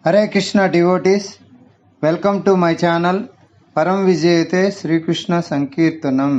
Hare Krishna devotees, welcome to my channel Param Vijayate Sri Krishna Sankirtanam.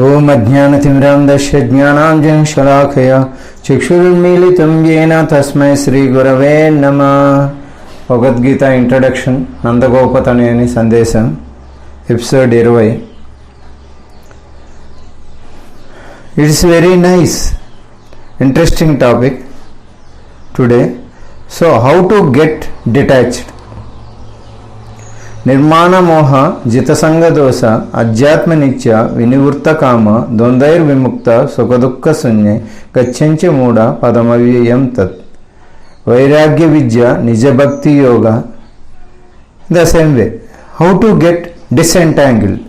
ओम अज्ञानतिमिरान्धस्य ज्ञानाञ्जनशलाकया चक्षुरुन्मीलितं येन तस्मै श्रीगुरवे नमः. Bhagavad Gita introduction నందగోపతనయుని సందేశం episode 20. It's very nice interesting topic today. So how to get detached. నిర్మాణ మోహ జితసంగ దోష అధ్యాత్మ నిత్య వినివృత్త కామ ద్వంద్వైర్విముక్త సుఖదుఃఖ శూన్యే గచ్చంచ మూఢ పదమవ్యయం తత్. వైరాగ్య విద్య నిజభక్తి యోగ. The same way how to get disentangled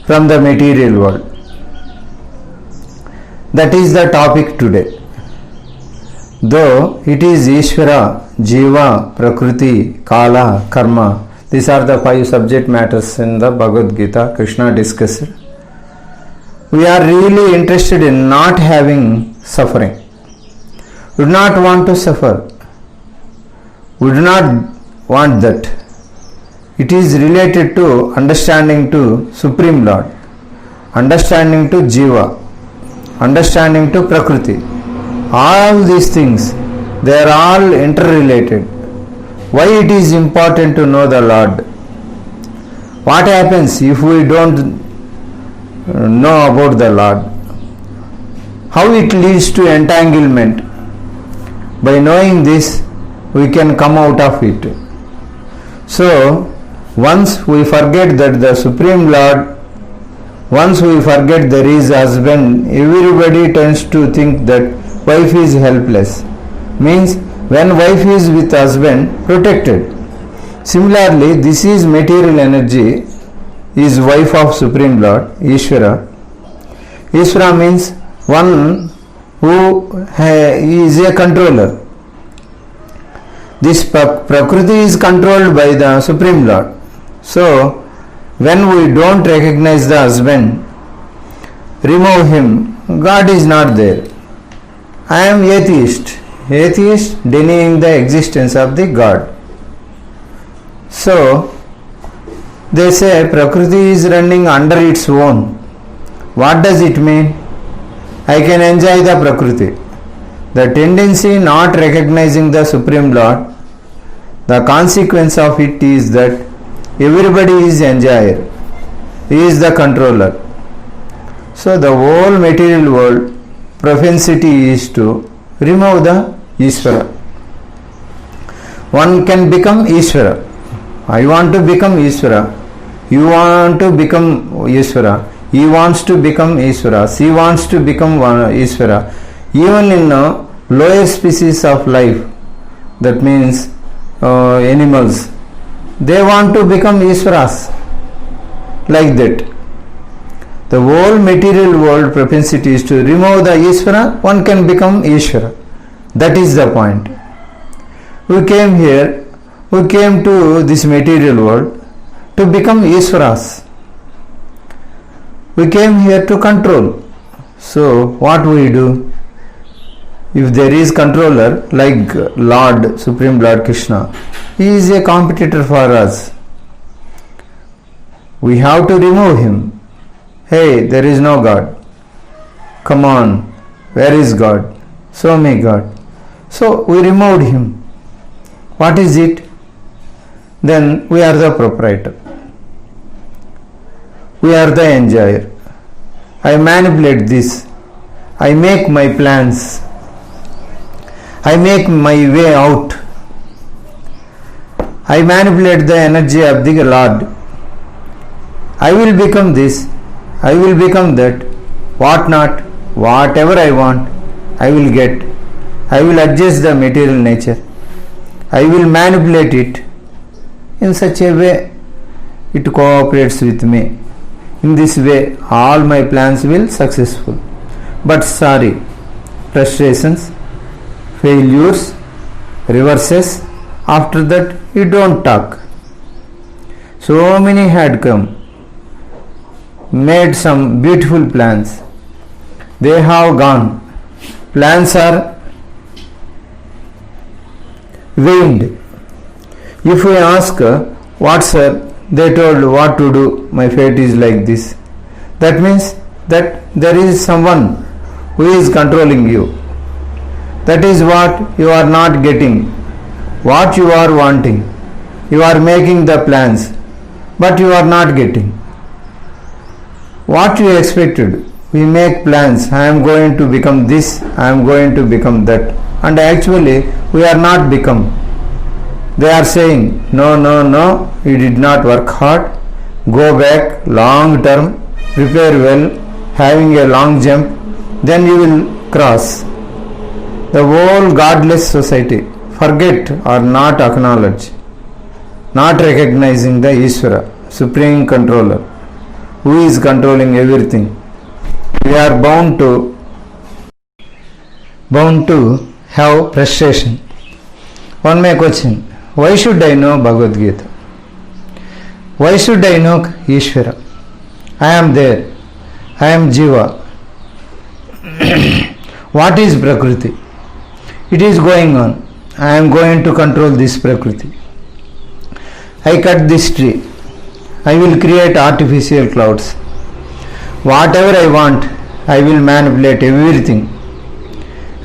from the material world. That is the topic today. Though it is Ishvara, Jiva, Prakriti, Kala, Karma, these are the 5 subject matters in the Bhagavad Gita Krishna discussed. We are really interested in not having suffering. We do not want to suffer. We do not want that. It is related to understanding to Supreme Lord, understanding to Jiva, understanding to Prakriti. All these things, they are all interrelated. Why it is important to know the Lord? What happens if we don't know about the Lord? How it leads to entanglement? By knowing this, we can come out of it. So, once we forget that the Supreme Lord, once we forget there is husband, everybody tends to think that wife is helpless. Means when wife is with husband, protected. Similarly, this is material energy, is wife of Supreme Lord, Ishvara. Ishvara means one who is a controller. This Prakriti is controlled by the Supreme Lord. So, when we don't recognize the husband, remove him, God is not there. I am atheist. Atheist denying the existence of the God. So, they say Prakriti is running under its own. What does it mean? I can enjoy the Prakriti. The tendency not recognizing the Supreme Lord, the consequence of it is that everybody is enjoyer. He is the controller. So, the whole material world propensity is to remove the Ishvara. One can become Ishvara. I want to become Ishvara. You want to become Ishvara. He wants to become Ishvara. She wants to become Ishvara. Even in lower species of life, that means animals, they want to become Ishvaras. Like that. The whole material world propensity is to remove the Ishvara, one can become Ishvara. That is the point. We came here, we came to this material world to become Ishvaras. We came here to control. So, what we do? If there is controller like Lord, Supreme Lord Krishna, he is a competitor for us. We have to remove him. Hey, there is no God. Come on, where is God? Show me God. So we removed him. What is it? Then we are the proprietor. We are the enjoyer. I manipulate this. I make my plans. I make my way out. I manipulate the energy of the Lord. I will become this. I will become that, what not, whatever I want, I will get. I will adjust the material nature. I will manipulate it in such a way it cooperates with me. In this way, all my plans will successful. but sorry, frustrations, failures, reverses. After that, you don't talk. So many had come, made some beautiful plans. They have gone. Plans are vain. If we ask, what sir, they told what to do, my fate is like this. That means that there is someone who is controlling you. That is what you are not getting, what you are wanting. You are making the plans, but you are not getting what you expected. We make plans, I am going to become this, I am going to become that, and actually we are not become. They are saying, no, you did not work hard, go back, long term, prepare well, having a long jump, then you will cross. The whole godless society forget or not acknowledge, not recognizing the Ishvara, Supreme Controller, who is controlling everything. We are bound to have frustration. One may question, why should I know Bhagavad Gita? Why should I know Ishvara? I am there. I am Jiva. What is Prakriti? It is going on. I am going to control this Prakriti. I cut this tree. I will create artificial clouds. Whatever I want, I will manipulate everything.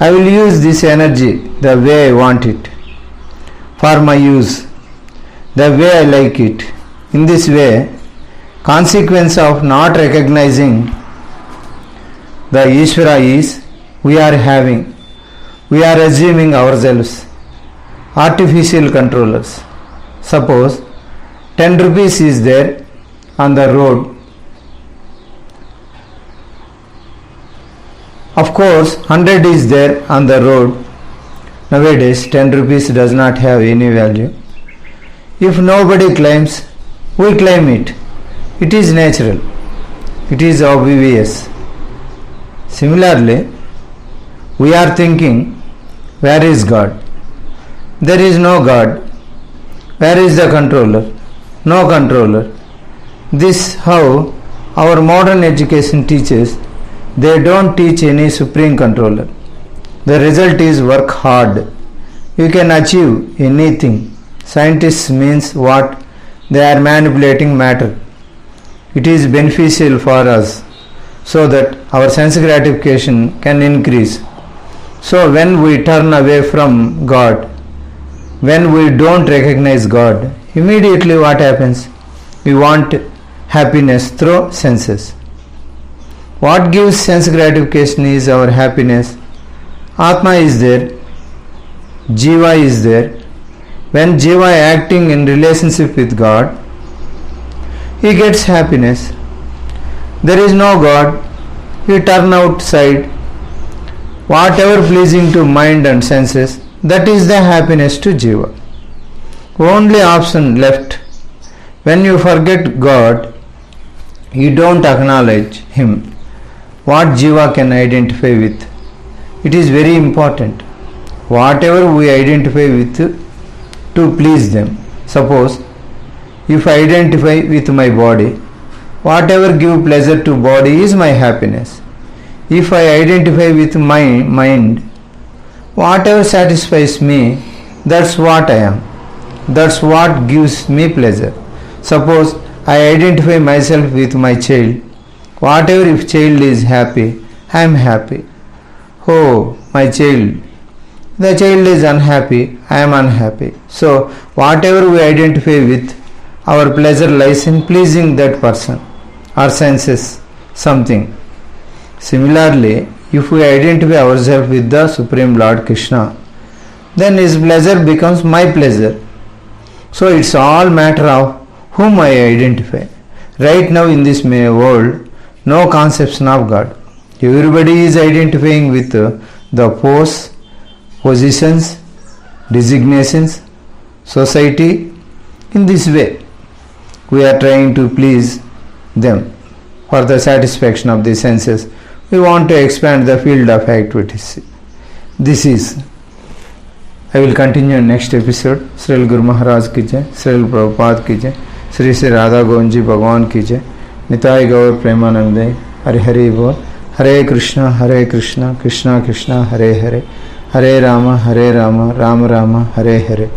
I will use this energy the way I want it, for my use, the way I like it. In this way, consequence of not recognizing the Ishvara is we are assuming ourselves artificial controllers. Suppose 10 rupees is there on the road. Of course, 100 is there on the road. Nowadays, 10 rupees does not have any value. If nobody claims, we claim it. It is natural. It is obvious. Similarly, we are thinking, where is God? There is no God. Where is the controller? No controller. This how our modern education teaches. They don't teach any supreme controller. The result is work hard. You can achieve anything. Scientists means what? They are manipulating matter. It is beneficial for us so that our sense gratification can increase. So when we turn away from God, when we don't recognize God, immediately what happens? We want happiness through senses. What gives sense gratification is our happiness. Atma is there, Jiva is there. When Jiva acting in relationship with God, he gets happiness. There is no God, he turn outside. Whatever pleasing to mind and senses, that is the happiness to Jiva. Only option left. When you forget God, you don't acknowledge Him. What Jiva can identify with? It is very important. Whatever we identify with to please them. Suppose, if I identify with my body, whatever give pleasure to body is my happiness. If I identify with my mind, whatever satisfies me, that's what I am. That's what gives me pleasure. Suppose I identify myself with my child. Whatever if child is happy, I am happy. Oh, my child. The child is unhappy, I am unhappy. So, whatever we identify with, our pleasure lies in pleasing that person or senses something. Similarly, if we identify ourselves with the Supreme Lord Krishna, then his pleasure becomes my pleasure. So, it's all matter of whom I identify. Right now in this world, no conception of God. Everybody is identifying with the posts, positions, designations, society. In this way, we are trying to please them for the satisfaction of the senses. we want to expand the field of activities. This is, I will continue in next episode. Sri Guru Maharaj ki jai, Sri Prabhupada ki jai, Sri Sri Radha Govinji Bhagwan ki jai, Nitai Gaur Premanande, Hare Hare Bol, Hare Krishna, Krishna Krishna, Hare Hare, Hare Rama, Rama Rama, Hare Hare.